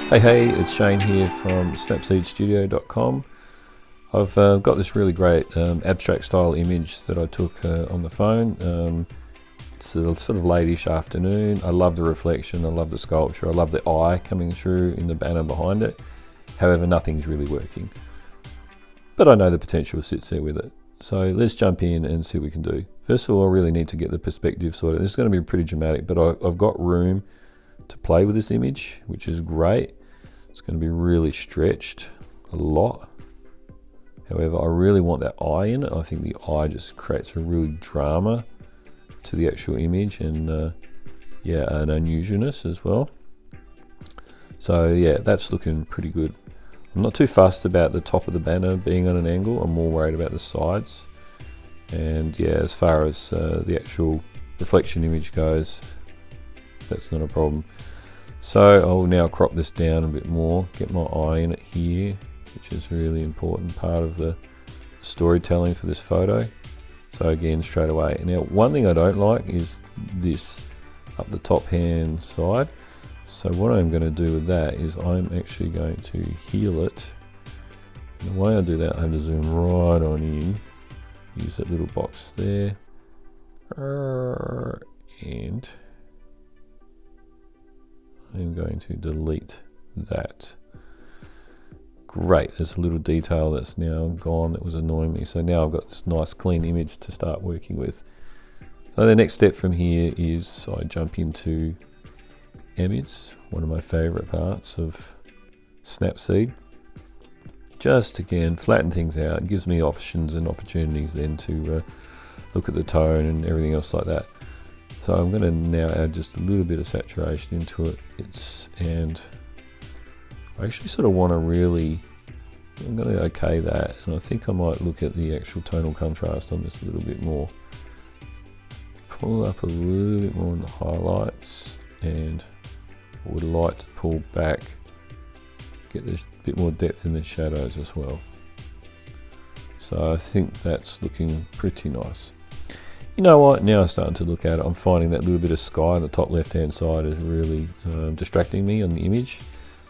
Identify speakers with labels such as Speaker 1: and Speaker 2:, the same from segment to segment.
Speaker 1: Hey, it's Shane here from snapseedstudio.com. I've got this really great abstract style image that I took on the phone. It's a sort of late-ish afternoon. I love the reflection, I love the sculpture, I love the eye coming through in the banner behind it. However, nothing's really working. But I know the potential sits there with it. So let's jump in and see what we can do. First of all, I really need to get the perspective sorted. This is going to be pretty dramatic, but I've got room to play with this image, which is great. It's going to be really stretched a lot. However, I really want that eye in it. I think the eye just creates a real drama to the actual image and an unusualness as well. So yeah, that's looking pretty good. I'm not too fussed about the top of the banner being on an angle. I'm more worried about the sides. And yeah, as far as the actual reflection image goes, that's not a problem. So I'll now crop this down a bit more, get my eye in it here, which is a really important part of the storytelling for this photo. So again, straight away. Now, one thing I don't like is this up the top hand side. So what I'm going to do with that is I'm actually going to heal it. And the way I do that, I have to zoom right on in, use that little box there, and I'm going to delete that. Great, there's a little detail that's now gone that was annoying me. So now I've got this nice clean image to start working with. So the next step from here is I jump into Emmets, one of my favorite parts of Snapseed. Just again, flatten things out. It gives me options and opportunities then to look at the tone and everything else like that. So I'm going to now add just a little bit of saturation into it. And I actually sort of want to I'm going to okay that, and I think I might look at the actual tonal contrast on this a little bit more. Pull up a little bit more in the highlights, and I would like to pull back, get this bit more depth in the shadows as well. So I think that's looking pretty nice. You know what, now I'm starting to look at it, I'm finding that little bit of sky on the top left hand side is really distracting me on the image.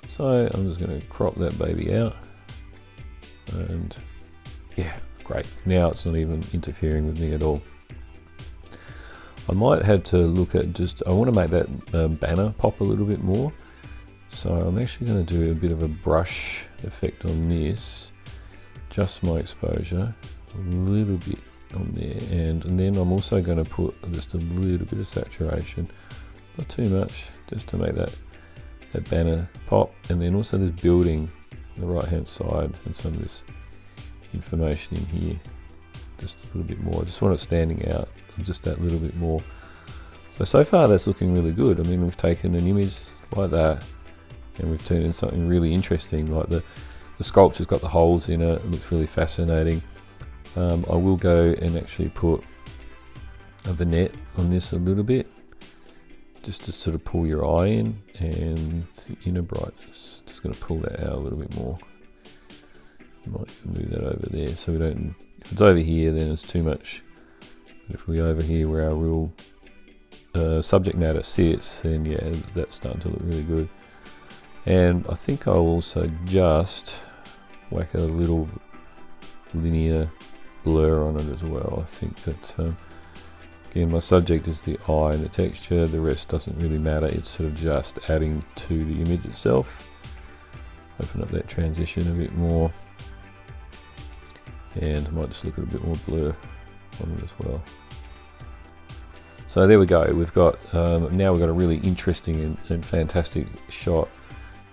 Speaker 1: So I'm just going to crop that baby out, and yeah, great. Now it's not even interfering with me at all. I might have to look at I want to make that banner pop a little bit more. So I'm actually going to do a bit of a brush effect on this, just my exposure, a little bit on there, and then I'm also going to put just a little bit of saturation, not too much, just to make that banner pop, and then also this building on the right hand side and some of this information in here, just a little bit more. I just want it standing out just that little bit more. So far that's looking really good. I mean, we've taken an image like that and we've turned in something really interesting, like the sculpture's got the holes in it. It looks really fascinating. I will go and actually put a vignette on this a little bit, just to sort of pull your eye in, and the inner brightness, just going to pull that out a little bit more. Might even move that over there so we don't, if it's over here then it's too much, but if we're over here where our real subject matter sits, then yeah, that's starting to look really good. And I think I'll also just whack a little linear blur on it as well. I think that again, my subject is the eye and the texture, the rest doesn't really matter, it's sort of just adding to the image itself. Open up that transition a bit more, and I might just look at a bit more blur on it as well. So there we go, we've got, now we've got a really interesting and fantastic shot.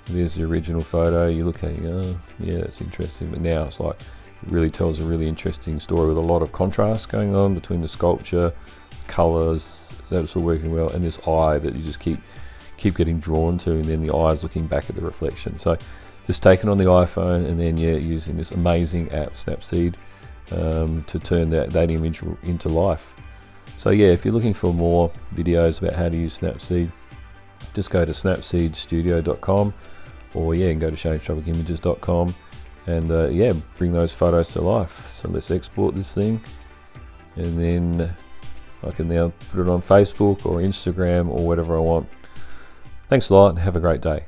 Speaker 1: There's the original photo, you look at it, you go, oh, yeah, that's interesting, but now it's like, it really tells a really interesting story with a lot of contrast going on between the sculpture, colors, that's all working well, and this eye that you just keep getting drawn to, and then the eyes looking back at the reflection. So just taken on the iPhone, and then yeah, using this amazing app Snapseed to turn that image into life. So yeah, if you're looking for more videos about how to use Snapseed, just go to snapseedstudio.com, or yeah, and go to shanetropikimages.com, and yeah, bring those photos to life. So let's export this thing, and then I can now put it on Facebook or Instagram or whatever I want. Thanks a lot and have a great day.